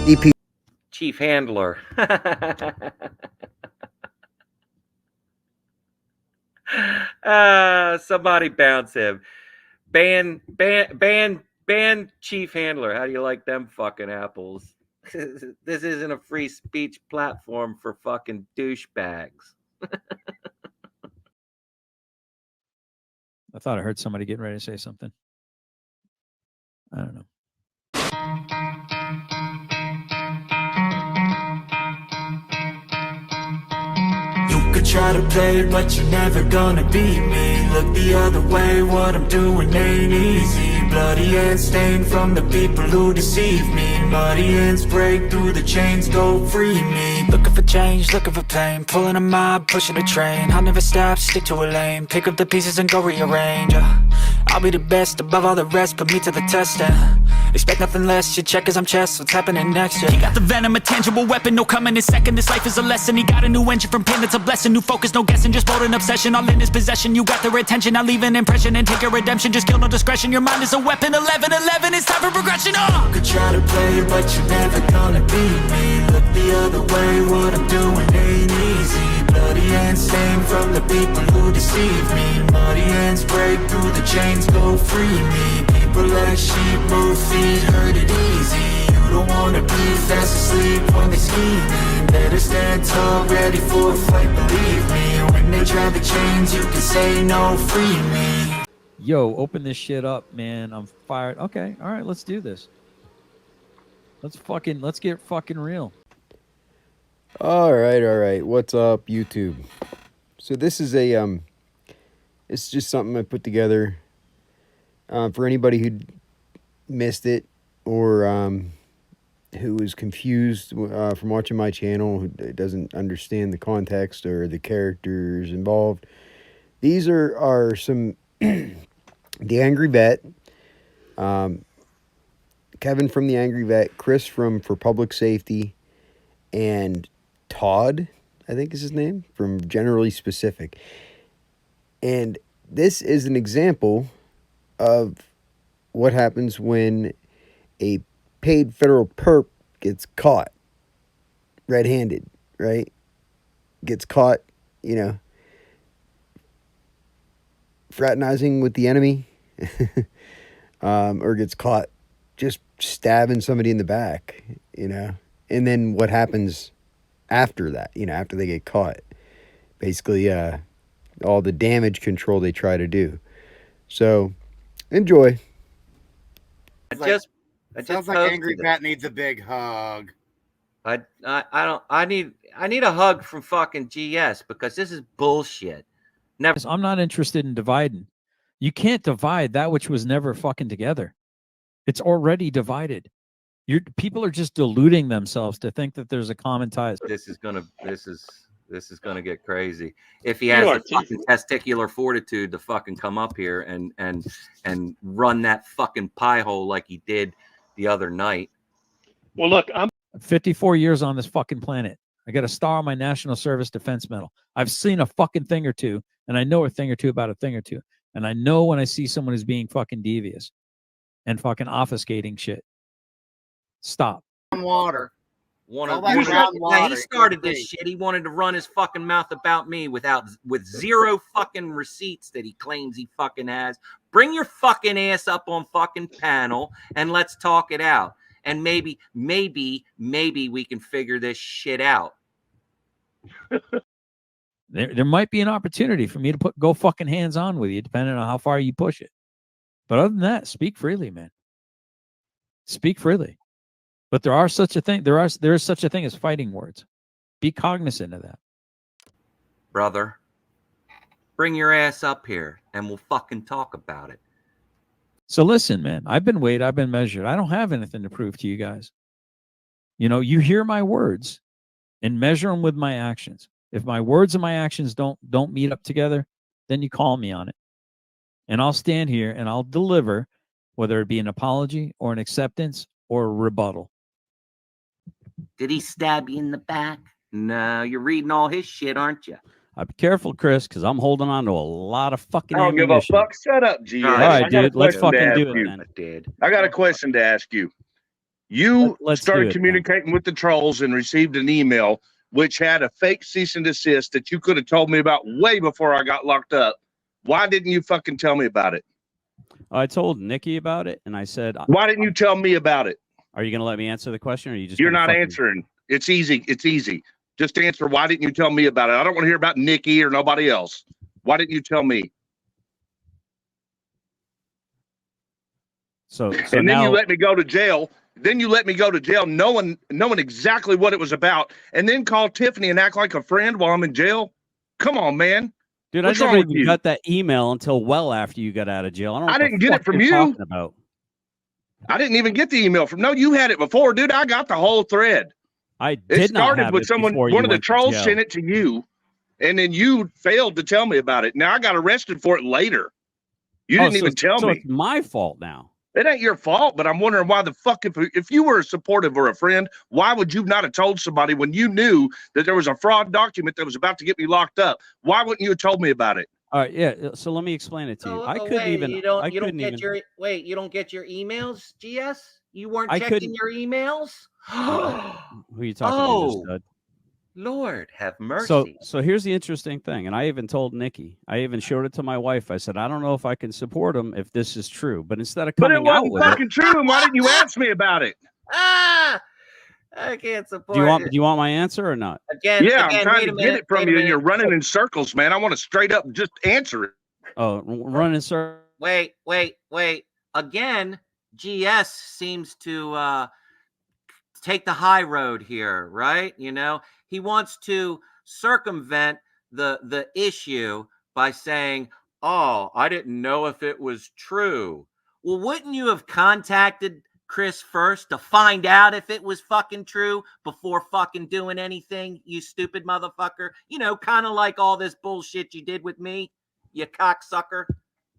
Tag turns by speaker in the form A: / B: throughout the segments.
A: EP
B: Chief Handler. Somebody bounce him. Ban Chief Handler. How do you like them fucking apples? This isn't a free speech platform for fucking douchebags.
C: I thought I heard somebody getting ready to say something. I don't know.
D: You could try to play it, but you're never gonna beat me. Look the other way, what I'm doing ain't easy. Bloody hands stained from the people who deceive me. Muddy hands break through the chains, go free me. Looking for change, looking for pain. Pulling a mob, pushing a train. I'll never stop, stick to a lane. Pick up the pieces and go rearrange. I'll be the best above all the rest, put me to the test and expect nothing less, your check is I'm chess, what's happening next? He got the venom, a tangible weapon, no coming in second. This life is a lesson, he got a new engine from pain, it's a blessing. New focus, no guessing, just bold and obsession. All in his possession, you got their attention. I'll leave an impression and take a redemption. Just kill, no discretion, your mind is a weapon. 11-11, it's time for progression. You could try to play it, but you're never gonna beat me. Look the other way, what I'm doing ain't easy. Bloody hands stained from the people who deceive me. Muddy hands break through the chains, go free me. People like sheep move feet, hurt it easy. You don't wanna be fast asleep when they scheming. Better stand tall, ready for a fight, believe me. When they try the chains, you can say no, free me.
C: Yo, open this shit up, man. I'm fired. Okay, all right, let's do this. Let's get fucking real.
A: All right. What's up, YouTube? So this is it's just something I put together for anybody who missed it or who is confused from watching my channel, who doesn't understand the context or the characters involved. These are some The Angry Vet, Kevin from The Angry Vet, Chris from For Public Safety, and Todd, I think is his name, from Generally Specific. And this is an example of what happens when a paid federal perp gets caught red-handed, right? Gets caught, fraternizing with the enemy, or gets caught just stabbing somebody in the back, and then what happens after that, after they get caught, basically, all the damage control they try to do. So enjoy.
E: Sounds like Angry Vet needs a big hug.
B: I need a hug from fucking GS because this is bullshit. Never.
C: I'm not interested in dividing. You can't divide that which was never fucking together. It's already divided. People are just deluding themselves to think that there's a common tie.
B: This is gonna get crazy. If he has the fucking testicular fortitude to fucking come up here and run that fucking pie hole like he did the other night.
F: Well, look, I'm
C: 54 years on this fucking planet. I got a star on my National Service Defense Medal. I've seen a fucking thing or two, and I know a thing or two about a thing or two. And I know when I see someone who's being fucking devious and fucking obfuscating shit. Stop.
E: Water.
B: He started this shit. He wanted to run his fucking mouth about me with zero fucking receipts that he claims he fucking has. Bring your fucking ass up on fucking panel and let's talk it out. And maybe we can figure this shit out.
C: There might be an opportunity for me to go fucking hands on with you, depending on how far you push it. But other than that, speak freely, man. Speak freely. But there is such a thing as fighting words. Be cognizant of that.
B: Brother, bring your ass up here and we'll fucking talk about it.
C: So listen, man, I've been weighed, I've been measured. I don't have anything to prove to you guys. You hear my words and measure them with my actions. If my words and my actions don't meet up together, then you call me on it. And I'll stand here and I'll deliver, whether it be an apology or an acceptance or a rebuttal.
B: Did he stab you in the back? No, you're reading all his shit, aren't you?
G: Be careful, Chris, because I'm holding on to a lot of fucking
F: I don't give a fuck. Shut up, G.
C: All right, dude. Let's fucking do it,
F: man. I got a question to ask you.
H: You
G: Let's
H: started communicating with the trolls and received an email which had a fake cease and desist that you could have told me about way before I got locked up. Why didn't you fucking tell me about it?
G: I told Nikki about it, and I said,
H: why didn't you tell me about it?
G: Are you going to let me answer the question, or are you just
H: You're not answering. It's easy. It's easy. Just answer. Why didn't you tell me about it? I don't want to hear about Nikki or nobody else. Why didn't you tell me?
G: So
H: and then
G: now,
H: you let me go to jail. Then you let me go to jail knowing exactly what it was about, and then call Tiffany and act like a friend while I'm in jail. Come on, man.
G: Dude,
H: What's
G: I never
H: wrong with
G: even
H: you?
G: got that email until well after you got out of jail. I don't know
H: I
G: what the
H: didn't get
G: fuck
H: it from
G: you're
H: you.
G: talking about.
H: I didn't even get the email from. No, you had it before, dude. I got the whole thread.
G: I
H: It
G: did not
H: started
G: have
H: with
G: it
H: someone.
G: before you
H: One of the
G: went to
H: trolls
G: jail.
H: sent it to you, and then you failed to tell me about it. Now I got arrested for it later. You didn't even tell
G: so
H: me.
G: it's my fault now.
H: It ain't your fault, but I'm wondering why the fuck, if you were a supportive or a friend, why would you not have told somebody when you knew that there was a fraud document that was about to get me locked up? Why wouldn't you have told me about it?
G: All right, yeah. So let me explain it to you. I couldn't even.
B: You don't get your emails, GS? You weren't checking your emails?
G: Who are you talking to, Todd?
B: Lord have mercy.
G: So here's the interesting thing, and I even told Nikki. I even showed it to my wife. I said, I don't know if I can support him if this is true. But instead of coming out with
H: fucking true, and why didn't you ask me about it?
B: I can't support.
G: Do you want my answer or not?
B: Again,
H: I'm trying to get it from you, and you're running in circles, man. I want to straight up just answer it.
G: Oh, run in circles.
B: Wait. Again, GS seems to take the high road here, right? You know, he wants to circumvent the issue by saying, "Oh, I didn't know if it was true." Well, wouldn't you have contacted Chris first to find out if it was fucking true before fucking doing anything, you stupid motherfucker? You know, kind of like all this bullshit you did with me, you cocksucker.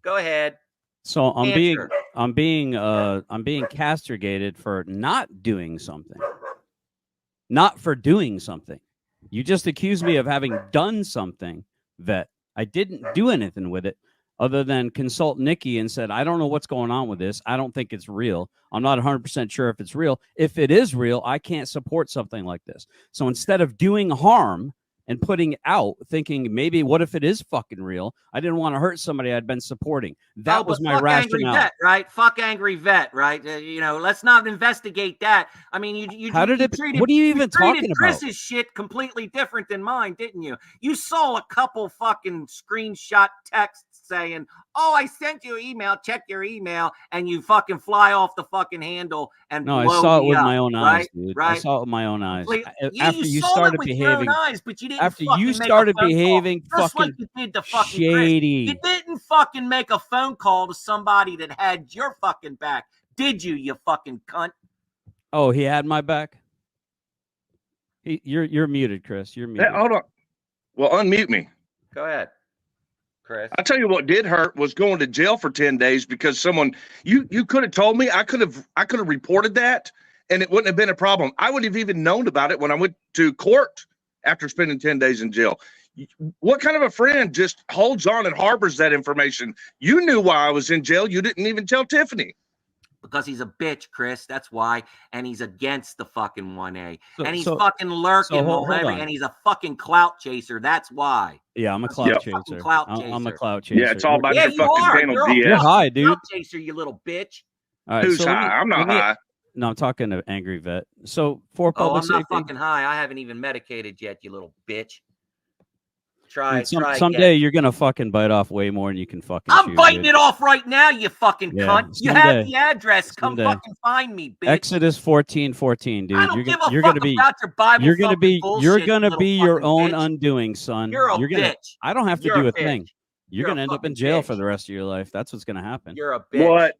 B: Go ahead.
G: So I'm being castigated for not doing something. Not for doing something. You just accused me of having done something that I didn't do anything with it other than consult Nikki and said, I don't know what's going on with this. I don't think it's real. I'm not 100% sure if it's real. If it is real, I can't support something like this. So instead of doing harm and putting out, thinking maybe what if it is fucking real? I didn't want to hurt somebody I'd been supporting. That was my rationale.
B: Angry vet, right? Fuck angry vet, right? You know, let's not investigate that. I mean, you
G: what are you even talking about?
B: Chris's shit completely different than mine, didn't you? You saw a couple fucking screenshot texts saying, "Oh, I sent you an email. Check your email," and you fucking fly off the fucking handle and
G: no, I
B: blow
G: saw it
B: me
G: with
B: up,
G: my own
B: right?
G: eyes, dude.
B: Right?
G: I saw it with my own eyes.
B: After you started behaving, eyes, but you didn't.
G: After you started behaving,
B: just
G: fucking
B: like you did to fucking
G: shady.
B: Chris. You didn't fucking make a phone call to somebody that had your fucking back, did you? You fucking cunt.
G: Oh, he had my back. You're muted, Chris. You're muted.
H: Hey, hold on. Well, unmute me.
B: Go ahead, Chris.
H: I tell you what did hurt was going to jail for 10 days because someone you could have told me. I could have reported that and it wouldn't have been a problem. I would have even known about it when I went to court after spending 10 days in jail. What kind of a friend just holds on and harbors that information? You knew why I was in jail. You didn't even tell Tiffany.
B: Because he's a bitch, Chris. That's why. And he's against the fucking 1A. And he's fucking lurking. And he's a fucking clout chaser. That's why.
G: Yeah, I'm a clout chaser. I'm a clout chaser.
H: Yeah, it's all about your fucking channel.
B: You're
G: high, dude.
B: Clout chaser, you little bitch.
G: All right,
H: who's high? I'm not high.
G: No, I'm talking to Angry Vet. So for public
B: safety. I'm
G: safety,
B: not fucking high. I haven't even medicated yet, you little bitch. Try
G: someday you're gonna fucking bite off way more than you can fucking.
B: I'm biting it off right now, you fucking cunt. You have the address. Come fucking find me, bitch.
G: Exodus 14:14, dude.
B: I don't give a fuck about your Bible.
G: You're gonna be your own undoing, son.
B: You're a bitch.
G: I don't have to do a thing. You're gonna end up in jail for the rest of your life. That's what's gonna happen.
B: You're a bitch.
H: What?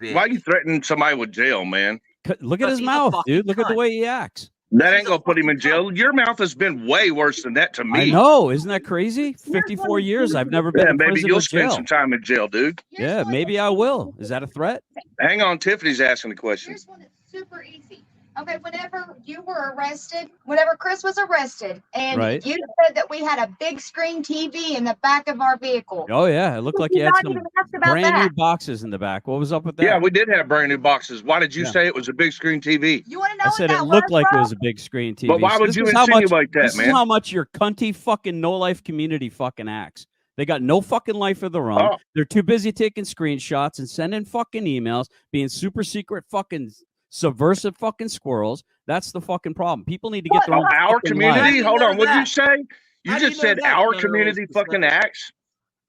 B: Bitch.
H: Why are you threatening somebody with jail, man?
G: Look at his mouth, dude. Look at the way he acts.
H: That ain't gonna put him in jail. Your mouth has been way worse than that to me.
G: I know, isn't that crazy? 54 years. I've never been in prison.
H: Maybe you'll spend some time in jail, dude.
G: Yeah, maybe I will. Is that a threat?
H: Hang on, Tiffany's asking the question.
I: Here's one that's super easy. Okay, whenever you were arrested, whenever Chris was arrested, and
G: Right.
I: you said that we had a big screen TV in the back of our vehicle.
G: Oh yeah, it looked like you
I: Did
G: had
I: not
G: some
I: even ask about
G: brand new
I: that.
G: boxes in the back. What was up with that?
H: Yeah, we did have brand new boxes. Why did you
G: Yeah.
H: say it was a big screen TV?
I: You want to know
G: I
I: what
G: said
I: that
G: it looked
I: was,
G: like it
I: bro?
G: was a big screen TV.
H: But why
G: So
H: would
G: this
H: you
G: is how much,
H: insinuate that,
G: this is
H: man?
G: how much your cunty fucking no life community fucking acts. They got no fucking life of their own.
H: Oh.
G: They're too busy taking screenshots and sending fucking emails, being super secret fucking subversive fucking squirrels. That's the fucking problem. People need to get their own
H: Our
G: fucking
H: community?
G: life.
H: Hold on. What did you
B: that?
H: say? You
B: How do you
H: just
B: know
H: said
B: that,
H: our
B: General
H: community fucking
B: Specific?
H: acts?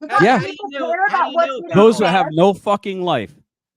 I: Because
G: Yeah.
I: people
B: How do you know-
I: care
B: how
I: about
B: do you
I: what's
B: know
I: in
B: that?
I: our
G: Those that
I: head.
G: have no fucking life.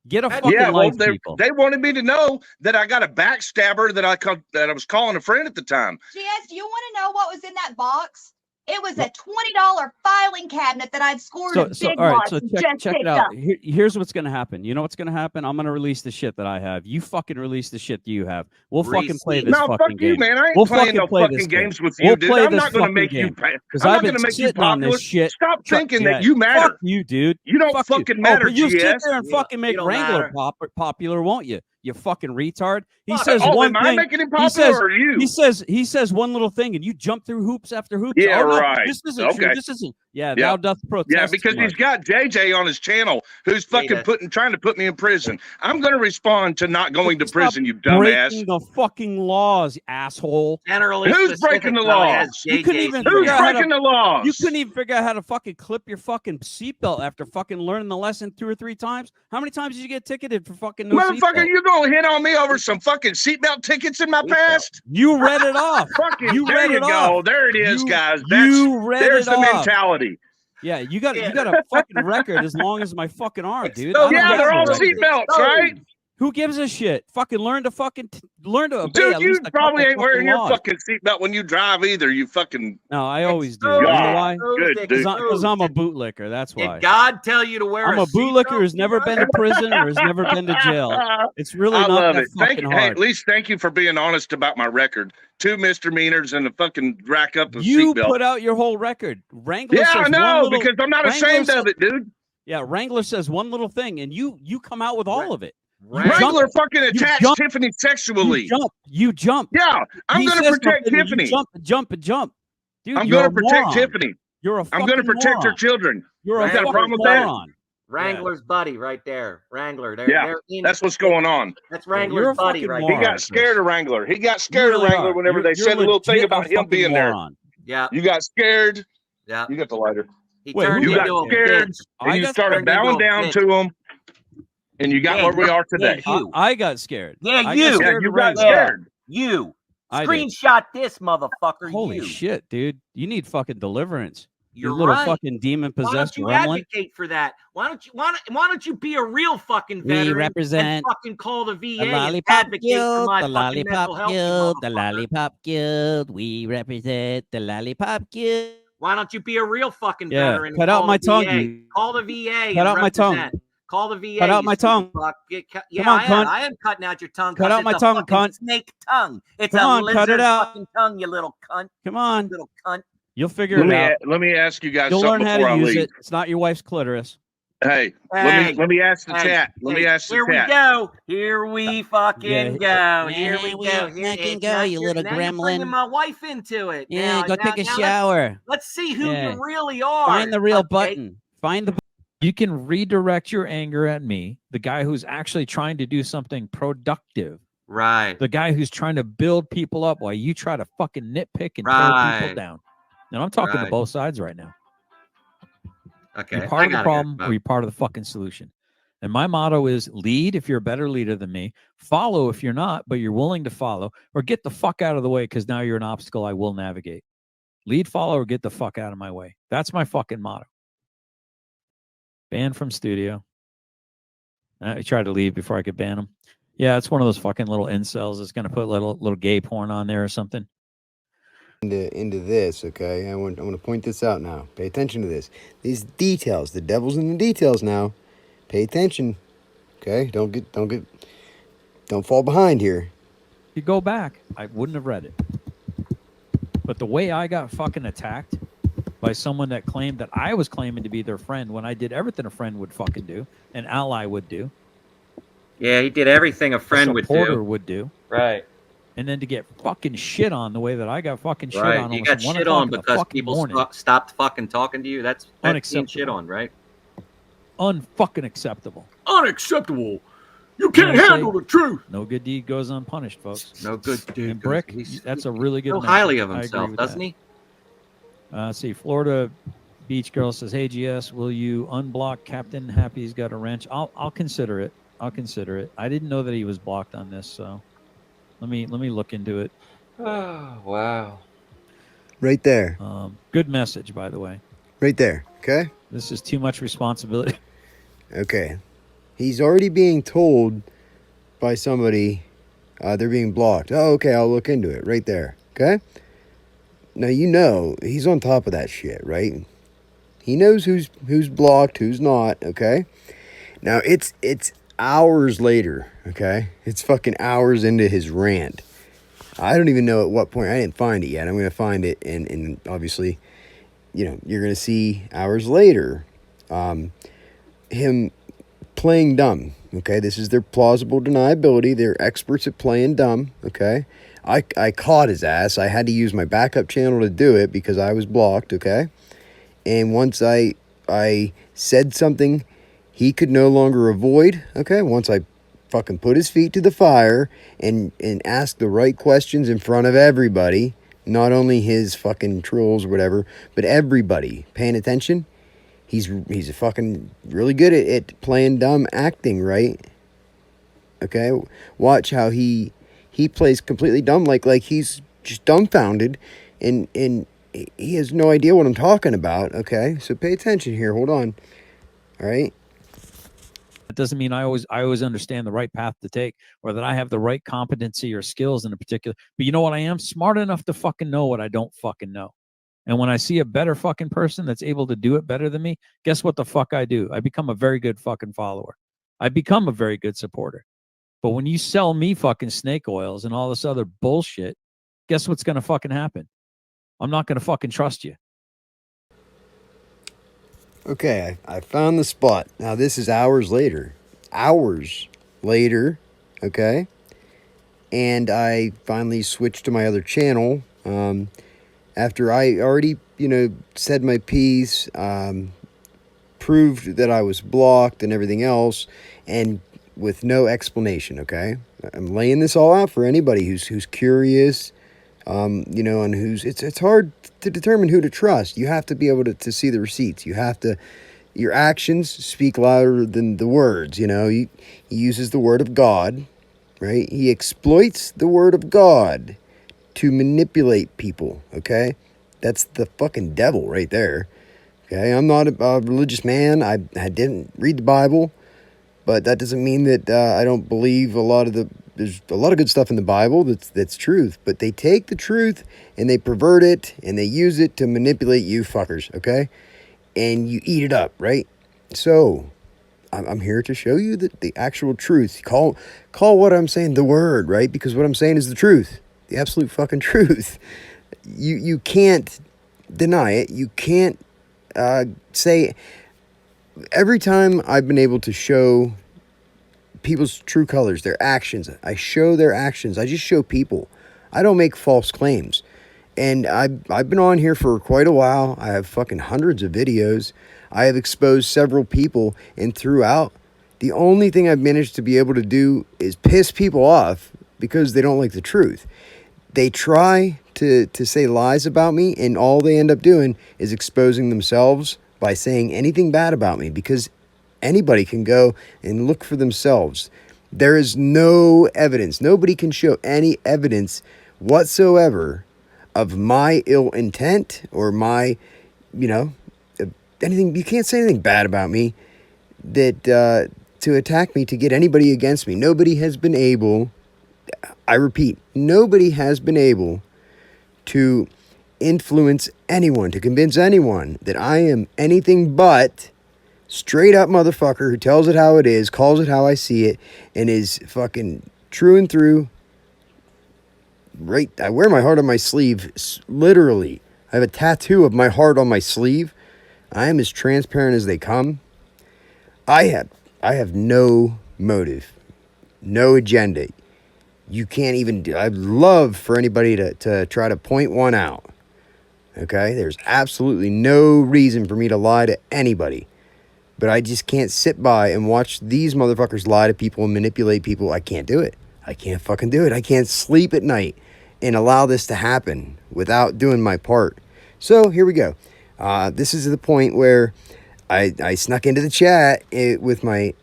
G: Get a
B: Yeah,
G: fucking
H: Yeah, well,
G: life, people.
H: they wanted me to know that I got a backstabber that I was calling a friend at the time.
I: GS, do you want to know what was in that box? It was a $20 filing cabinet that I'd scored
G: So,
I: at
G: so
I: Big
G: all right,
I: Lots
G: so
I: and
G: check
I: just
G: it
I: picked
G: out.
I: up.
G: Here's what's gonna happen. You know what's gonna happen? I'm gonna release the shit that I have. You fucking release the shit that you have. We'll fucking play
B: Receipt.
G: this
H: No,
G: fucking
H: fuck you,
G: game.
H: man. I ain't
G: We'll
H: playing
G: fucking
H: no
G: play
H: fucking
G: this game.
H: games with you,
G: We'll
H: dude.
G: play
H: I'm
G: this
H: not going to
G: fucking
H: make
G: game.
H: you.
G: Because
H: I'm
G: I've
H: not
G: been
H: going to make you
G: sitting on
H: popular.
G: this shit.
H: Stop thinking
G: Yeah,
H: that you matter.
G: Fuck you, dude.
H: You don't
G: Fuck
H: fucking
G: you.
H: matter,
G: Oh, but you sit
H: GS.
G: there and
B: You
G: fucking
B: don't-
G: make
B: you don't
G: Wrangler
B: matter.
G: popular, won't you? You fucking retard. He
B: Fuck.
G: says
H: Oh,
G: one
H: am I
G: thing.
H: making him
G: He
H: popular
G: says
H: or you?
G: he says one little thing, and you jump through hoops after hoops.
H: Yeah,
G: Oh, no,
H: right.
G: this isn't true.
H: Okay.
G: This isn't. Yeah,
H: Yeah.
G: thou doth protest.
H: Yeah, because he's got JJ on his channel who's fucking
B: Jada.
H: trying to put me in prison. I'm going to respond to not going to
G: Stop
H: prison, you
G: breaking
H: dumbass.
G: the fucking laws, asshole.
B: Generally
H: Who's
B: Specific
H: breaking the
B: probably
H: law?
B: has
G: You couldn't
B: JJ's
G: even
H: Who's
G: figure out how to-
H: breaking the laws?
G: You couldn't even figure out how to fucking clip your fucking seatbelt after fucking learning the lesson 2 or 3 times. How many times did you get ticketed for fucking no
H: Motherfucker,
G: seatbelt?
H: you going to hit on me over some fucking seatbelt tickets in my past?
G: You read it off.
H: Fucking,
G: You
H: there
G: read
H: you
G: it
H: go.
G: off.
H: There it is,
G: You-
H: guys.
G: you read
H: There's
G: it
H: the
G: off.
H: mentality.
G: Yeah, you got a fucking record as long as my fucking arm, dude.
B: so-
G: I don't
H: Yeah,
G: have
H: they're
G: a
H: all
G: record.
H: seatbelts, right?
G: Who gives a shit? Fucking learn to obey
H: Dude,
G: at
H: you
G: least a
H: probably
G: couple
H: ain't wearing
G: fucking
H: your
G: laws.
H: fucking seatbelt when you drive either. You fucking.
G: No, I always do.
B: So
G: You know
H: God.
G: why?
H: Good, dude.
G: Because I'm a bootlicker. That's why.
B: Did God tell you to wear
G: I'm a bootlicker
B: seatbelt,
G: who's never been to prison or has never been to jail. It's really
H: I
G: not
H: love
G: that
H: it. Thank
G: fucking
H: you. Hey,
G: hard.
H: at least thank you for being honest about my record. 2 misdemeanors and a fucking rack up of
G: You
H: seatbelt.
G: put out your whole record. Wrangler
H: Yeah,
G: says
H: I
G: one
H: know,
G: little,
H: because I'm not
G: Wrangler
H: ashamed
G: says-
H: of it, dude.
G: Yeah, Wrangler says one little thing, and you come out with all of it.
H: Wrangler fucking attached
G: jump-
H: Tiffany sexually.
G: You jump.
H: Yeah, I'm
G: He
H: going to
G: says
H: protect
G: something and you
H: Tiffany.
G: Jump. Dude,
H: I'm
G: you're
H: going
G: a
H: to protect
G: moron.
H: Tiffany.
G: You're a
H: I'm
G: fucking
H: going to protect her
G: moron.
H: children.
G: You're a
H: You got a
G: fucking
H: problem with that?
G: moron.
B: Wrangler's buddy right there. Wrangler.
H: Yeah,
B: they're in,
H: that's what's going on.
B: that's
G: you're a
B: Wrangler's buddy
G: fucking
B: right
H: He
G: moron.
B: there.
H: got scared of Wrangler. He got
G: You
H: scared
G: really
H: of Wrangler
G: are.
H: whenever
G: You're-
H: they said a
G: you're
H: little thing
G: legit
H: about
G: a
H: him
G: fucking
H: being there.
G: moron.
B: Yeah,
H: You got scared.
B: yeah.
H: You got the lighter.
B: He
G: Wait,
B: turned
G: who
H: You
B: into
H: got
B: a
H: scared,
B: bitch.
H: and
G: I
H: you
G: got
H: started
B: turned into
H: bowing
B: a
H: down
B: bitch.
H: to him, and you got
B: Yeah,
H: where we are today.
B: yeah, you.
G: I got scared.
B: Yeah,
G: I
B: you.
G: got
H: Yeah,
G: scared
H: you
G: of
H: got
G: Wrangler.
H: scared.
B: You.
G: I did.
B: Screenshot this, motherfucker.
G: Holy
B: you.
G: shit, dude. You need fucking deliverance. You
B: You're
G: little
B: right.
G: fucking demon
B: Why don't
G: possessed
B: you
G: gremlin.
B: advocate for that? Why don't you be a real fucking
G: We
B: veteran
G: represent
B: and fucking call the VA
G: The
B: and
G: lollipop
B: advocate for
G: guild,
B: my
G: the
B: fucking mental
G: lollipop
B: health, you
G: guild, the
B: motherfucker.
G: lollipop guild. We represent the lollipop guild.
B: Why don't you be a real fucking
G: Yeah,
B: veteran? And
G: cut out
B: call
G: my
B: the
G: tongue,
B: VA?
G: you-
B: Call the VA.
G: Cut
B: and
G: out my tongue.
B: represent. Call the VA.
G: Cut out
B: you
G: my
B: stupid
G: tongue.
B: fuck. Yeah,
G: Come on, cunt.
B: I am cutting out your tongue.
G: Cut
B: 'cause
G: out my
B: it's a
G: tongue,
B: fucking
G: cunt.
B: snake tongue. It's
G: Come
B: a
G: on,
B: lizard
G: cut it out.
B: fucking tongue, you little cunt.
G: Come on.
B: Little cunt.
G: You'll figure it out.
H: Let me ask you guys
G: You'll learn
H: something
G: how
H: before
G: to
H: I
G: use
H: leave.
G: it. It's not your wife's clitoris.
H: Hey,
B: Hey,
H: let me ask the
B: hey,
H: chat. Let me
B: hey,
H: ask the
B: here
H: chat.
B: we go. Here we fucking
G: Yeah.
B: go. Here we
G: we
B: go.
G: fucking
B: Here,
G: go,
B: now
G: you little
B: now you're bringing
G: gremlin.
B: my wife into it.
G: Yeah,
B: now,
G: go
B: now-
G: take a
B: now
G: shower.
B: Let's see who
G: Yeah.
B: you really are.
G: Find the real
B: okay?
G: button. Find the. You can redirect your anger at me, the guy who's actually trying to do something productive,
B: Right.
G: the guy who's trying to build people up while you try to fucking nitpick and tear
B: Right.
G: people down. And I'm talking to
B: Right.
G: both sides right now.
B: Okay.
G: You're part of the
B: gotta
G: problem
B: go.
G: or you're part of the fucking solution. And my motto is lead if you're a better leader than me, follow if you're not, but you're willing to follow, or get the fuck out of the way because now you're an obstacle I will navigate. Lead, follow, or get the fuck out of my way. That's my fucking motto. Banned from studio. I tried to leave before I could ban him. Yeah, it's one of those fucking little incels that's going to put little gay porn on there or something.
A: Into this, okay? I want to point this out now. Pay attention to this. These details, the devil's in the details now. Pay attention, okay? Don't fall behind here.
G: If you go back, I wouldn't have read it. But the way I got fucking attacked by someone that claimed that I was claiming to be their friend when I did everything a friend would fucking do, an ally would do,
B: Yeah, he did everything a friend
G: a
B: would
G: supporter
B: do.
G: would do.
B: Right.
C: and then to get fucking shit on the way that I got fucking shit
B: Right.
C: on
B: You
C: almost
B: got
C: 1
B: shit
C: o'clock
B: on
C: in the
B: because
C: fucking
B: people
C: morning.
B: stopped fucking talking to you. That's being shit
C: Unacceptable.
B: on, right?
C: Unfucking acceptable.
B: Unacceptable. You
C: You
B: can't
C: know,
B: handle the truth.
C: No good deed goes unpunished, folks.
B: No good dude.
C: And Brick, that's a really good
B: so
C: message.
B: highly of
C: I agree
B: himself,
C: with
B: doesn't
C: that.
B: he?
C: Let's see, Florida Beach Girl says, "Hey GS, will you unblock Captain Happy's Got a Wrench?" I'll consider it. I'll consider it. I didn't know that he was blocked on this, so let me look into it.
B: Oh wow!
A: Right there.
C: Good message, by the way.
A: Right there. Okay.
C: This is too much responsibility.
A: Okay. He's already being told by somebody they're being blocked. Oh, okay. I'll look into it. Right there. Okay. Now you know he's on top of that shit, right? He knows who's blocked, who's not. Okay. Now it's hours later. Okay. It's fucking hours into his rant. I don't even know at what point. I didn't find it yet. I'm going to find it, and obviously, you know, you're going to see hours later him playing dumb. Okay, this is their plausible deniability. They're experts at playing dumb. Okay, I caught his ass. I had to use my backup channel to do it because I was blocked. Okay, and once I said something he could no longer avoid. Okay, once I fucking put his feet to the fire and ask the right questions in front of everybody, not only his fucking trolls or whatever, but everybody paying attention. He's a fucking really good at playing dumb acting, right? Okay, watch how he plays completely dumb, like he's just dumbfounded, and he has no idea what I'm talking about. Okay, so pay attention here. Hold on. All right.
C: It doesn't mean I always understand the right path to take, or that I have the right competency or skills in a particular. But you know what? I am smart enough to fucking know what I don't fucking know. And when I see a better fucking person that's able to do it better than me, guess what the fuck I do? I become a very good fucking follower. I become a very good supporter. But when you sell me fucking snake oils and all this other bullshit, guess what's going to fucking happen? I'm not going to fucking trust you.
A: Okay, I found the spot. Now, this is hours later. Hours later, okay? And I finally switched to my other channel. After I already, said my piece, proved that I was blocked and everything else, and with no explanation, okay? I'm laying this all out for anybody who's curious, and who's it's hard to determine who to trust. You have to be able to see the receipts. You have to, your actions speak louder than the words. He uses the word of God, right? He exploits the word of God to manipulate people, okay? That's the fucking devil right there, okay? I'm not a religious man. I didn't read the Bible, but that doesn't mean that I don't believe there's a lot of good stuff in the Bible that's truth, but they take the truth and they pervert it and they use it to manipulate you fuckers, okay? And you eat it up, right? So I'm here to show you the actual truth. Call what I'm saying the word, right? Because what I'm saying is the truth, the absolute fucking truth. You can't deny it. You can't say. Every time I've been able to show people's true colors, their actions, I show their actions. I just show people. I don't make false claims. And I've been on here for quite a while. I have fucking hundreds of videos. I have exposed several people, and throughout, the only thing I've managed to be able to do is piss people off because they don't like the truth. They try to say lies about me, and all they end up doing is exposing themselves by saying anything bad about me, because anybody can go and look for themselves. There is no evidence. Nobody can show any evidence whatsoever of my ill intent or my, anything. You can't say anything bad about me that to attack me, to get anybody against me. Nobody has been able, I repeat, nobody has been able to influence anyone, to convince anyone that I am anything but straight up motherfucker who tells it how it is, calls it how I see it, and is fucking true and through. Right, I wear my heart on my sleeve, literally. I have a tattoo of my heart on my sleeve. I am as transparent as they come. I have no motive, no agenda. You can't even do. I'd love for anybody to try to point one out. Okay? There's absolutely no reason for me to lie to anybody. But I just can't sit by and watch these motherfuckers lie to people and manipulate people. I can't do it. I can't fucking do it. I can't sleep at night and allow this to happen without doing my part. So here we go. This is the point where I snuck into the chat with my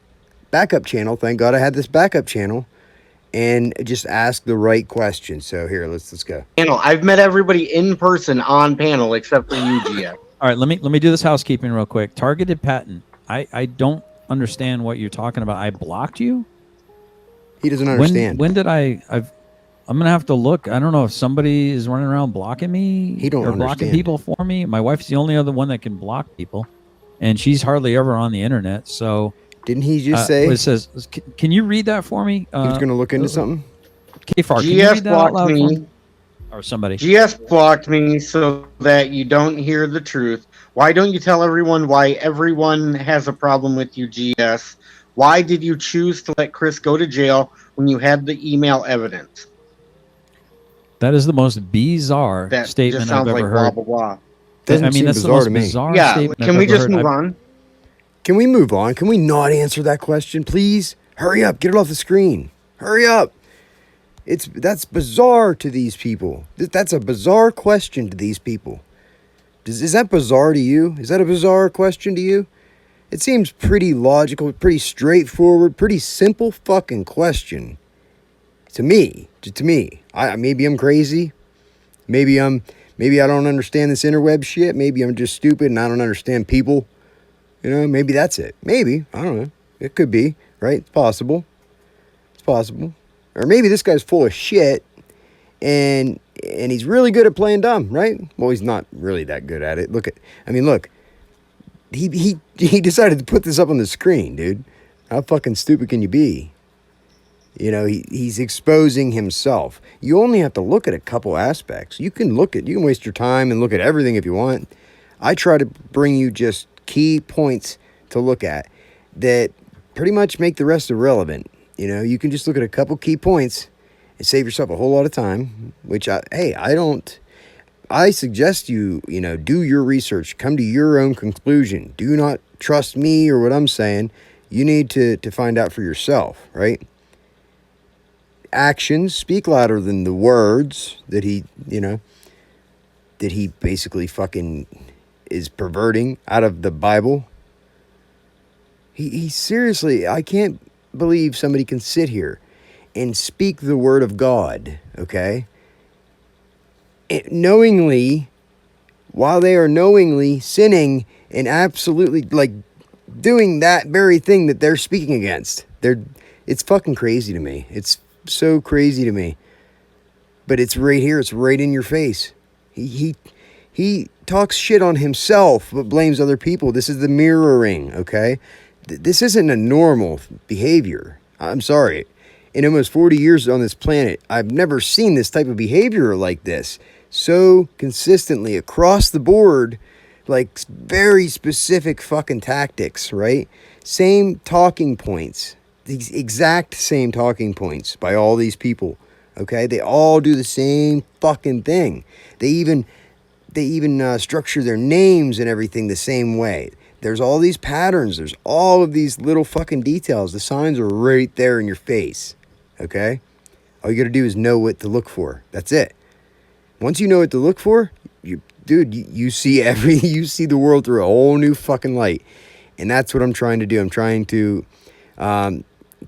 A: backup channel. Thank God I had this backup channel. And just ask the right question. So here, let's go.
J: Panel. I've met everybody in person on panel except for you, GF.
C: All right, let me do this housekeeping real quick. Targeted patent. I don't understand what you're talking about. I blocked you?
A: He doesn't understand.
C: When did I'm gonna have to look. I don't know if somebody is running around blocking me.
A: He don't
C: or blocking
A: understand.
C: people for me. My wife's the only other one that can block people, and she's hardly ever on the internet. So
A: didn't he just say?
C: It says, can you read that for me?
A: He was going to look into something.
C: Kfar, can you read
J: GS
C: that out
J: blocked
C: loud for
J: me.
C: me? Or somebody.
J: GS blocked me so that you don't hear the truth. Why don't you tell everyone why everyone has a problem with you, GS? Why did you choose to let Chris go to jail when you had the email evidence?
C: That is the most bizarre
J: That
C: statement
J: just sounds
C: I've
J: like
C: ever
J: blah,
C: heard.
J: blah, blah.
A: Doesn't
C: I mean,
A: seem
C: that's the
A: bizarre
C: most
A: to me.
C: bizarre
J: Yeah,
C: statement
J: can
C: I've
J: we
C: ever
J: just
C: heard.
J: move on?
A: Can we move on? Can we not answer that question, please? Hurry up. Get it off the screen. Hurry up. That's bizarre to these people. That's a bizarre question to these people. Is that bizarre to you? Is that a bizarre question to you? It seems pretty logical, pretty straightforward, pretty simple fucking question. To me. To me. Maybe I'm crazy. Maybe I don't understand this interweb shit. Maybe I'm just stupid and I don't understand people. You know, maybe that's it. Maybe. I don't know. It could be, right? It's possible. It's possible. Or maybe this guy's full of shit and he's really good at playing dumb, right? Well, he's not really that good at it. Look. He decided to put this up on the screen, dude. How fucking stupid can you be? You know, he's exposing himself. You only have to look at a couple aspects. You can waste your time and look at everything if you want. I try to bring you just key points to look at that pretty much make the rest irrelevant. You know, you can just look at a couple key points and save yourself a whole lot of time, which I suggest you do your research, come to your own conclusion. Do not trust me or what I'm saying. You need to find out for yourself, right? Actions speak louder than the words that he basically fucking is perverting out of the Bible. He seriously, I can't believe somebody can sit here and speak the word of God, okay? Knowingly, while they are knowingly sinning and absolutely like doing that very thing that they're speaking against. It's fucking crazy to me. It's so crazy to me. But it's right here. It's right in your face. He talks shit on himself but blames other people. This is the mirroring, okay? This isn't a normal behavior. I'm sorry. In almost 40 years on this planet, I've never seen this type of behavior like this. So consistently across the board, like very specific fucking tactics, right? Same talking points. These exact same talking points by all these people, okay? They all do the same fucking thing. They even structure their names and everything the same way. There's all these patterns. There's all of these little fucking details. The signs are right there in your face, okay? All you got to do is know what to look for. That's it. Once you know what to look for, you see you see the world through a whole new fucking light. And that's what I'm trying to do. I'm trying to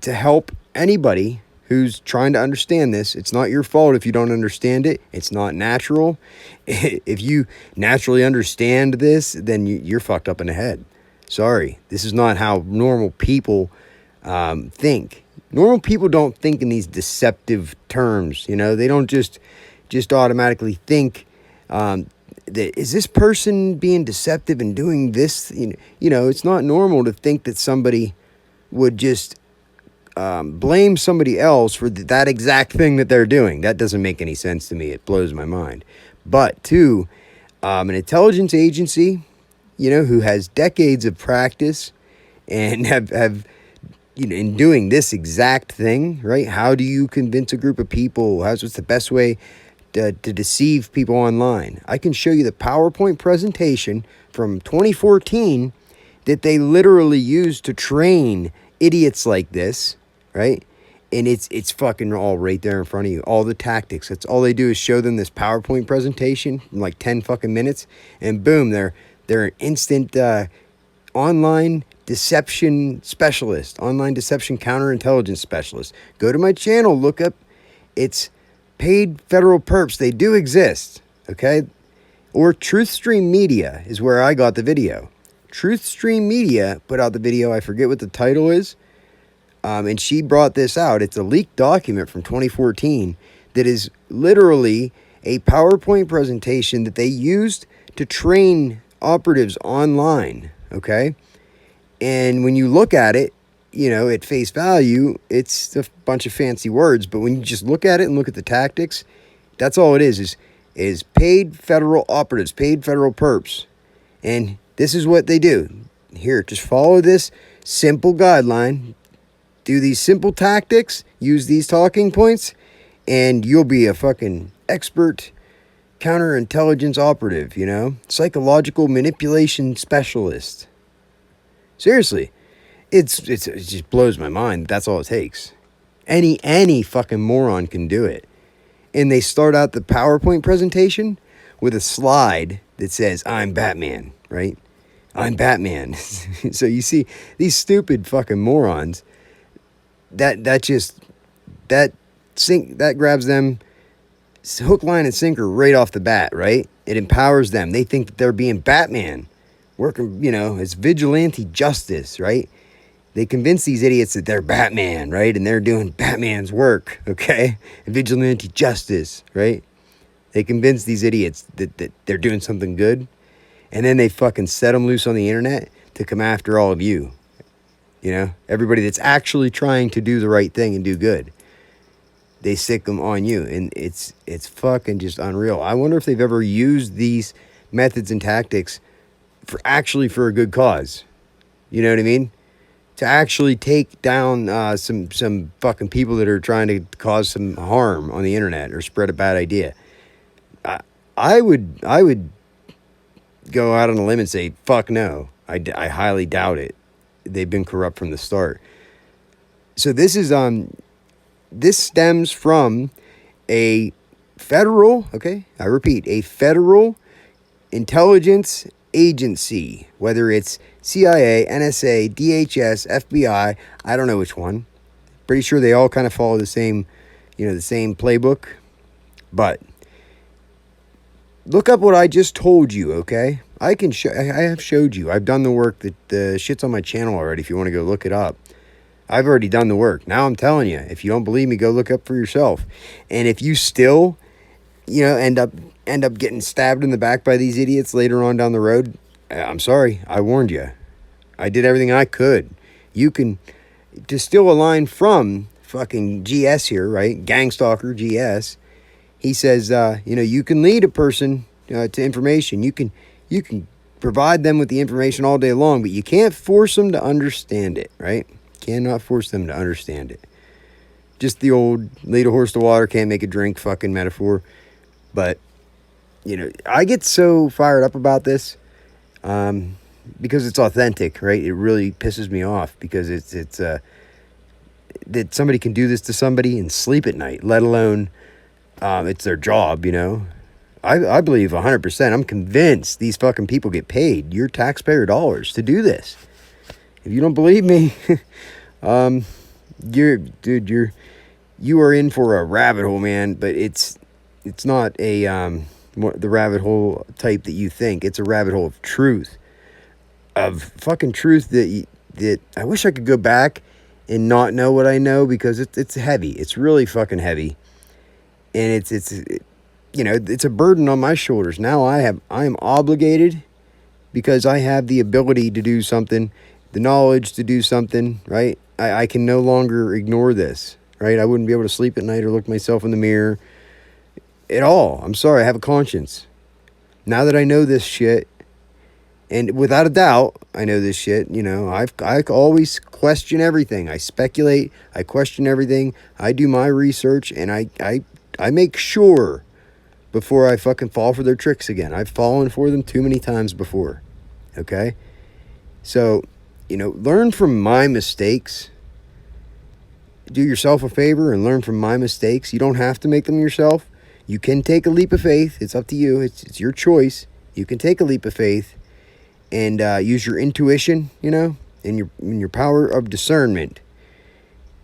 A: help anybody who's trying to understand this. It's not your fault if you don't understand it. It's not natural. If you naturally understand this, then you're fucked up in the head. Sorry. This is not how normal people think. Normal people don't think in these deceptive terms. You know, they don't just automatically think that is this person being deceptive and doing this? You know, it's not normal to think that somebody would just blame somebody else for that exact thing that they're doing. That doesn't make any sense to me. It blows my mind. But to an intelligence agency, who has decades of practice and have in doing this exact thing, right? How do you convince a group of people? What's the best way to deceive people online? I can show you the PowerPoint presentation from 2014 that they literally used to train idiots like this, right? And it's fucking all right there in front of you. All the tactics. That's all they do is show them this PowerPoint presentation in like 10 fucking minutes, and boom, they're an instant online deception specialist, online deception counterintelligence specialist. Go to my channel, look up. It's paid federal perps. They do exist, okay? Or TruthStream Media is where I got the video. TruthStream Media put out the video. I forget what the title is. And she brought this out. It's a leaked document from 2014 that is literally a PowerPoint presentation that they used to train operatives online, okay? And when you look at it, at face value, it's a bunch of fancy words, but when you just look at it and look at the tactics, that's all it is paid federal operatives, paid federal perps. And this is what they do. Here, just follow this simple guideline. Do these simple tactics, use these talking points, and you'll be a fucking expert counterintelligence operative, psychological manipulation specialist. Seriously, it just blows my mind. That's all it takes. Any fucking moron can do it. And they start out the PowerPoint presentation with a slide that says, "I'm Batman," right? "I'm Batman." So you see these stupid fucking morons. That grabs them hook, line, and sinker right off the bat, right? It empowers them. They think that they're being Batman, working, as vigilante justice, right? They convince these idiots that they're Batman, right? And they're doing Batman's work, okay? And vigilante justice, right? They convince these idiots that they're doing something good. And then they fucking set them loose on the internet to come after all of you. Everybody that's actually trying to do the right thing and do good, they sick them on you. And it's fucking just unreal. I wonder if they've ever used these methods and tactics for a good cause. You know what I mean? To actually take down some fucking people that are trying to cause some harm on the internet or spread a bad idea. I would go out on a limb and say, fuck no. I highly doubt it. They've been corrupt from the start. So this stems from a federal, I repeat, a federal intelligence agency, whether it's CIA, NSA, DHS, FBI, I don't know which one. Pretty sure they all kind of follow the same playbook. But look up what I just told you, okay? I have showed you. I've done the work. That the shit's on my channel already if you want to go look it up. I've already done the work. Now I'm telling you, if you don't believe me, go look up for yourself. And if you still, end up getting stabbed in the back by these idiots later on down the road, I'm sorry. I warned you. I did everything I could. You can distill a line from fucking GS here, right? Gangstalker GS. He says, you can lead a person to information. You can provide them with the information all day long, but you can't force them to understand it, right? Cannot force them to understand it. Just the old lead a horse to water, can't make a drink fucking metaphor. But, I get so fired up about this because it's authentic, right? It really pisses me off because it's that somebody can do this to somebody and sleep at night, let alone it's their job, I believe 100%. I'm convinced these fucking people get paid your taxpayer dollars to do this. If you don't believe me, you are in for a rabbit hole, man. But it's not the rabbit hole type that you think. It's a rabbit hole of truth, of fucking truth that I wish I could go back and not know what I know because it's heavy. It's really fucking heavy, and it's a burden on my shoulders. Now I am obligated because I have the ability to do something, the knowledge to do something, right? I can no longer ignore this, right? I wouldn't be able to sleep at night or look myself in the mirror at all. I'm sorry, I have a conscience. Now that I know this shit And without a doubt, I know this shit. You know, I always question everything. I speculate. I question everything. I do my research, and I make sure before I fucking fall for their tricks again. I've fallen for them too many times before. Okay? So, you know, learn from my mistakes. Do yourself a favor and learn from my mistakes. You don't have to make them yourself. You can take a leap of faith. It's up to you. It's your choice. You can take a leap of faith and use your intuition, you know, and your power of discernment.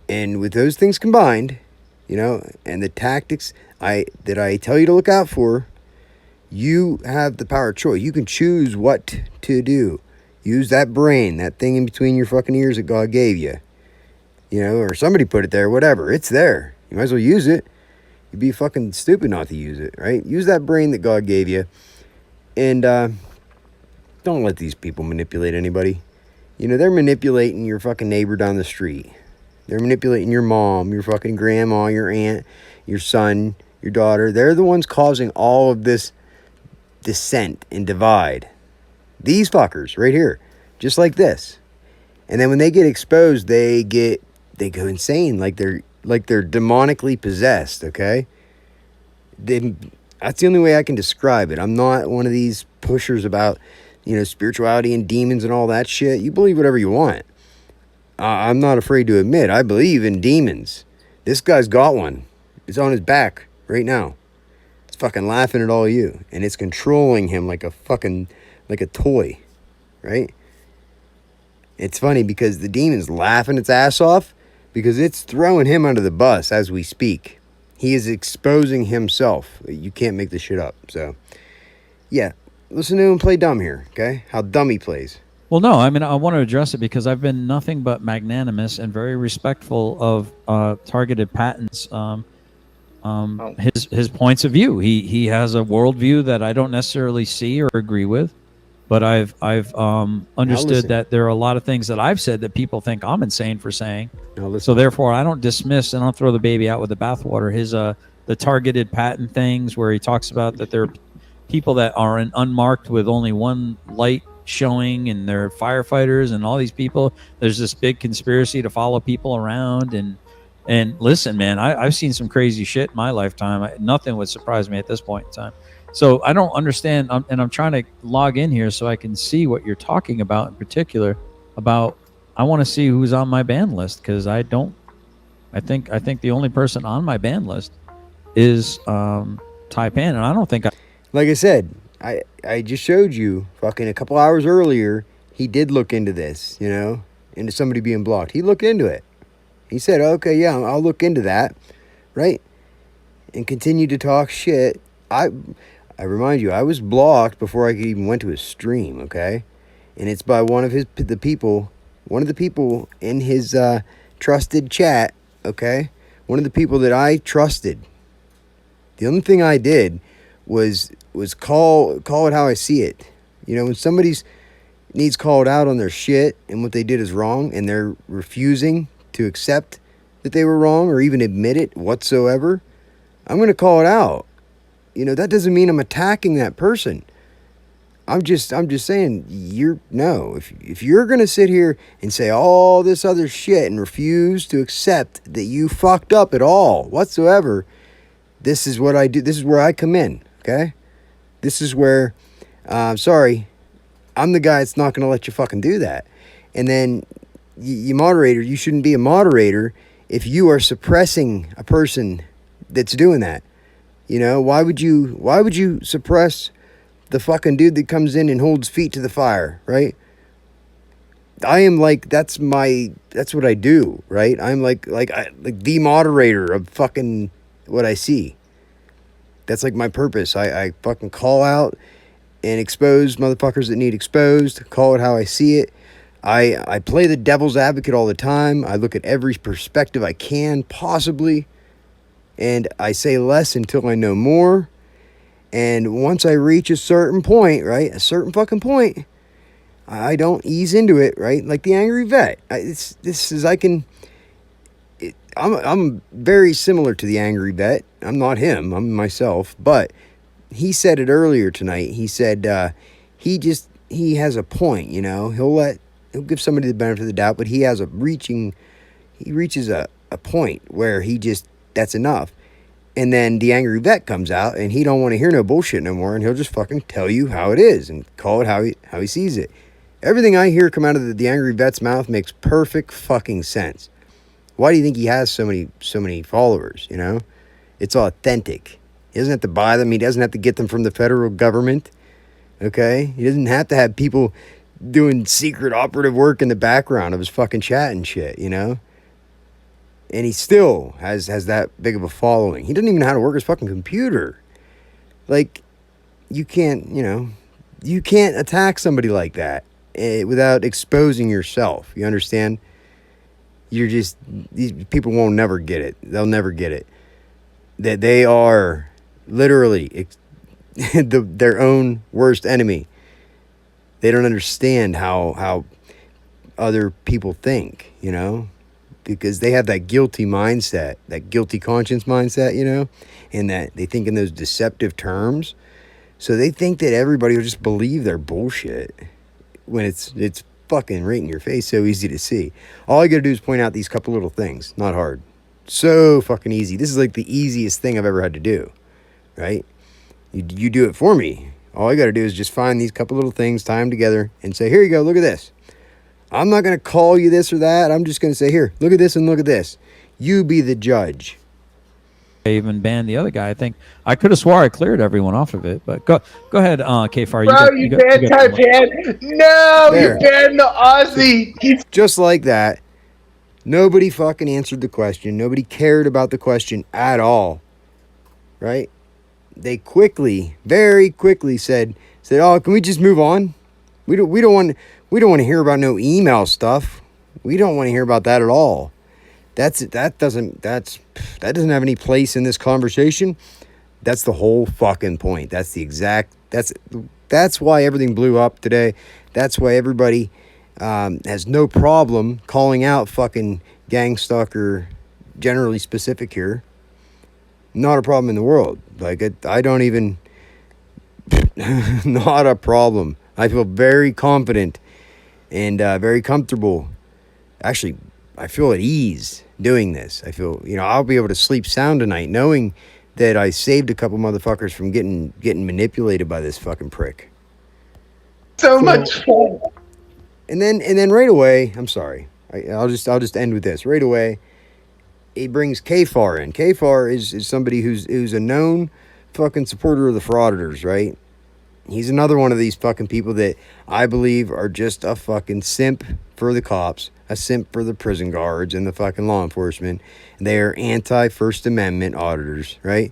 A: And with those things combined, you know, and the tactics that I tell you to look out for, you have the power of choice. You can choose what to do. Use that brain, that thing in between your fucking ears that God gave you. You know, or somebody put it there, whatever. It's there. You might as well use it. You'd be fucking stupid not to use it, right? Use that brain that God gave you. And don't let these people manipulate anybody. You know, they're manipulating your fucking neighbor down the street. They're manipulating your mom, your fucking grandma, your aunt, your son, your daughter. They're the ones causing all of this dissent and divide. These fuckers right here. Just like this. And then when they get exposed, they go insane, like they're demonically possessed, okay? That's the only way I can describe it. I'm not one of these pushers about, you know, spirituality and demons and all that shit. You believe whatever you want. I'm not afraid to admit I believe in demons. This guy's got one. It's on his back right now. It's fucking laughing at all of you, and it's controlling him like a toy, right? It's funny because the demon's laughing its ass off because it's throwing him under the bus as we speak. He is exposing himself. You can't make this shit up. So, yeah, listen to him play dumb here, okay? How dumb he plays.
C: Well, no, I mean, I want to address it because I've been nothing but magnanimous and very respectful of Targeted Patent's his points of view. He has a worldview that I don't necessarily see or agree with, but I've understood that there are a lot of things that I've said that people think I'm insane for saying. So therefore, I don't dismiss and I don't throw the baby out with the bathwater. His the Targeted Patent things where he talks about that there are people that are unmarked with only one light showing, and they're firefighters and all these people. There's this big conspiracy to follow people around, and listen, man, I've seen some crazy shit in my lifetime. Nothing would surprise me at this point in time. So I don't understand, and I'm trying to log in here so I can see what you're talking about in particular. I want to see who's on my ban list, because I think the only person on my ban list is Taipan, and I don't think
A: like I said, I just showed you fucking a couple hours earlier, he did look into this, you know, into somebody being blocked. He looked into it. He said, okay, yeah, I'll look into that, right? And continued to talk shit. I remind you, I was blocked before I even went to his stream, okay? And it's by one of the people in his trusted chat, okay? One of the people that I trusted. The only thing I did was call it how I see it. You know, when somebody's needs called out on their shit and what they did is wrong, and they're refusing to accept that they were wrong or even admit it whatsoever, I'm going to call it out. You know, that doesn't mean I'm attacking that person. I'm just saying, if you're going to sit here and say all this other shit and refuse to accept that you fucked up at all whatsoever, this is what I do. This is where I come in, okay? This is where, sorry, I'm the guy that's not going to let you fucking do that. And then you moderator, you shouldn't be a moderator if you are suppressing a person that's doing that. You know, why would you suppress the fucking dude that comes in and holds feet to the fire, right? I am like, that's what I do, right? I'm like the moderator of fucking what I see. That's like my purpose. I fucking call out and expose motherfuckers that need exposed, call it how I see it. I play the devil's advocate all the time. I look at every perspective I can possibly, and I say less until I know more. And once I reach a certain point, right, a certain fucking point, I don't ease into it, right, like the angry vet. I'm very similar to the angry vet. I'm not him, I'm myself, but he said it earlier tonight. He said he just he has a point, you know. He'll give somebody the benefit of the doubt, but he reaches a point where that's enough. And then the angry vet comes out and he don't want to hear no bullshit no more, and he'll just fucking tell you how it is and call it how he sees it. Everything I hear come out of the angry vet's mouth makes perfect fucking sense. Why do you think he has so many followers, you know? It's authentic. He doesn't have to buy them. He doesn't have to get them from the federal government. Okay? He doesn't have to have people doing secret operative work in the background of his fucking chat and shit, you know? And he still has that big of a following. He doesn't even know how to work his fucking computer. Like, you can't attack somebody like that without exposing yourself. You understand? These people won't never get it. They'll never get it. That they are literally their own worst enemy. They don't understand how other people think, you know? Because they have that guilty mindset, that guilty conscience mindset, you know? And that they think in those deceptive terms. So they think that everybody will just believe their bullshit when it's fucking right in your face, so easy to see. All you gotta do is point out these couple little things. Not hard. So fucking easy. This is like the easiest thing I've ever had to do, right? You do it for me. All I gotta do is just find these couple little things, tie them together, and say, here you go, look at this. I'm not gonna call you this or that. I'm just gonna say, here, look at this and look at this. You be the judge.
C: I even banned the other guy. I think I could have swore I cleared everyone off of it, but go ahead, K-Far.
K: Bro, you banned Taipan. No,
A: There.
K: you banned the Aussie.
A: Just like that. Nobody fucking answered the question. Nobody cared about the question at all. Right? They very quickly said, oh, can we just move on? We don't want to hear about no email stuff. We don't want to hear about that at all. That doesn't have any place in this conversation. That's the whole fucking point. That's why everything blew up today. That's why everybody has no problem calling out fucking gang stalker, generally specific here. Not a problem in the world. Like, I don't even, not a problem. I feel very confident and very comfortable. Actually, I feel at ease doing this. I feel, I'll be able to sleep sound tonight knowing that I saved a couple motherfuckers from getting manipulated by this fucking prick.
K: So much fun.
A: And then right away, I'm sorry. I'll just end with this. Right away, he brings K-Far in. K-Far is somebody who's a known fucking supporter of the frauditors, right? He's another one of these fucking people that I believe are just a fucking simp for the cops, a simp for the prison guards and the fucking law enforcement. They are anti-First Amendment auditors, right?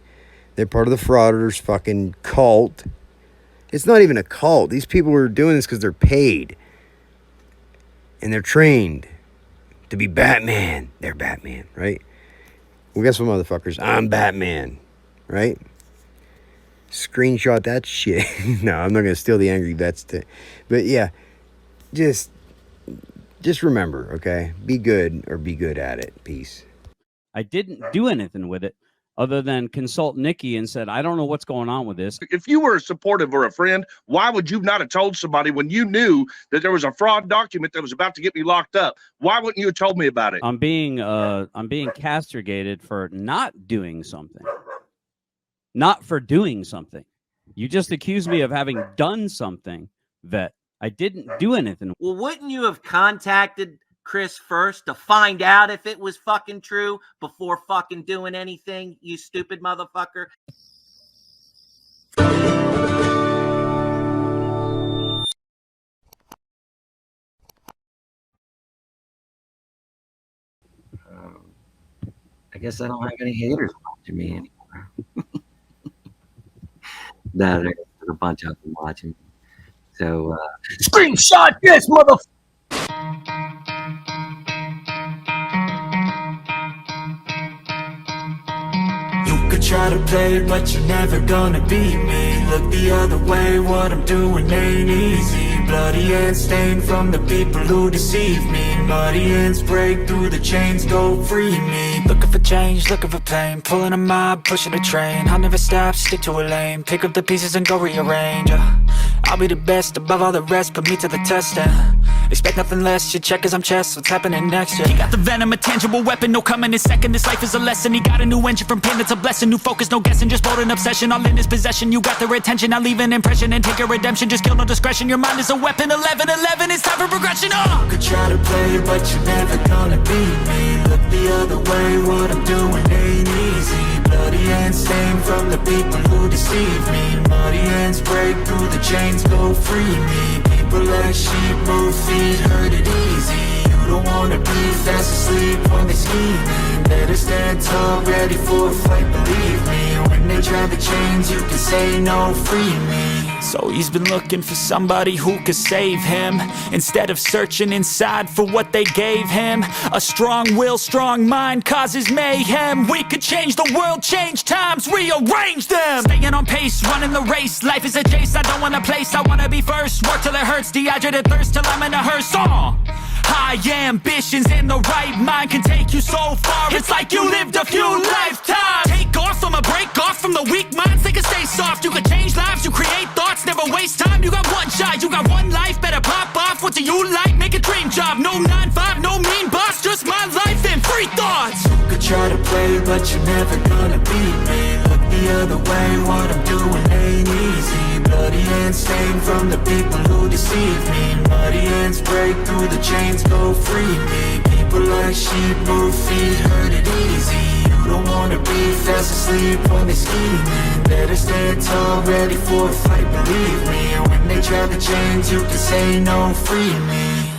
A: They're part of the frauditors fucking cult. It's not even a cult. These people are doing this because they're paid. And they're trained to be Batman. They're Batman, right? Well, guess what, motherfuckers? I'm Batman, right? Screenshot that shit. No, I'm not going to steal the angry vets. But yeah, just remember, okay? Be good or be good at it. Peace.
G: I didn't do anything with it other than consult Nikki and said, I don't know what's going on with this.
H: If you were supportive or a friend, why would you not have told somebody when you knew that there was a fraud document that was about to get me locked up? Why wouldn't you have told me about it?
G: I'm being castigated for not doing something. Not for doing something. You just accused me of having done something that I didn't do anything.
B: Well, wouldn't you have contacted Chris first to find out if it was fucking true before fucking doing anything, you stupid motherfucker? I guess I don't have any haters watching me anymore. No, there's a bunch of them watching. So, screenshot this motherfucker!
D: You could try to play it, but you're never gonna beat me. Look the other way, what I'm doing ain't easy. Bloody hands stained from the people who deceive me. Muddy hands break through the chains, go free me.
L: Looking for change, looking for pain, pulling a mob, pushing a train. I'll never stop, stick to a lane, pick up the pieces and go rearrange. I'll be the best above all the rest, put me to the test and expect nothing less. Your check as I'm chess, what's happening next? Yeah.
M: He got the venom, a tangible weapon, no coming in second. This life is a lesson. He got a new engine from pain, it's a blessing. New focus, no guessing, just bold and obsession. All in his possession, you got their attention. I'll leave an impression and take your redemption. Just kill, no discretion. Your mind is a weapon. 11-11, it's time for progression.
D: You could try to play, but you're never gonna beat me. Look the other way, what I'm doing ain't easy. Bloody hands stained from the people who deceive me. Muddy hands break through the chains, go free me. People like sheep move feet, hurt it easy. You don't wanna be fast asleep when they scheming. Better stand tall, ready for a fight, believe me. When they try the chains, you can say no, free me.
L: So he's been looking for somebody who could save him, instead of searching inside for what they gave him. A strong will, strong mind causes mayhem. We could change the world, change times, rearrange them.
M: Staying on pace, running the race. Life is a chase, I don't want a place. I wanna be first, work till it hurts. Dehydrated thirst till I'm in a hearse. High ambitions and the right mind can take you so far. It's like you lived a few lifetimes. Take off, I'ma break off from the weak minds. They can stay soft, you can change lives, you create thoughts. Never waste time, you got one shot, you got one life. Better pop off, what do you like? Make a dream job, no 9-5, no mean boss. Just my life and free thoughts.
D: You could try to play, but you're never gonna beat me. Look the other way, what I'm doing ain't easy. Bloody hands stained from the people who deceive me. Muddy hands break through the chains, go free me. People like sheep move feet, hurt it easy. You don't wanna be fast asleep when they scheming. Better stand tall, ready for a fight, believe me. When they try the chains, you can say no, free me.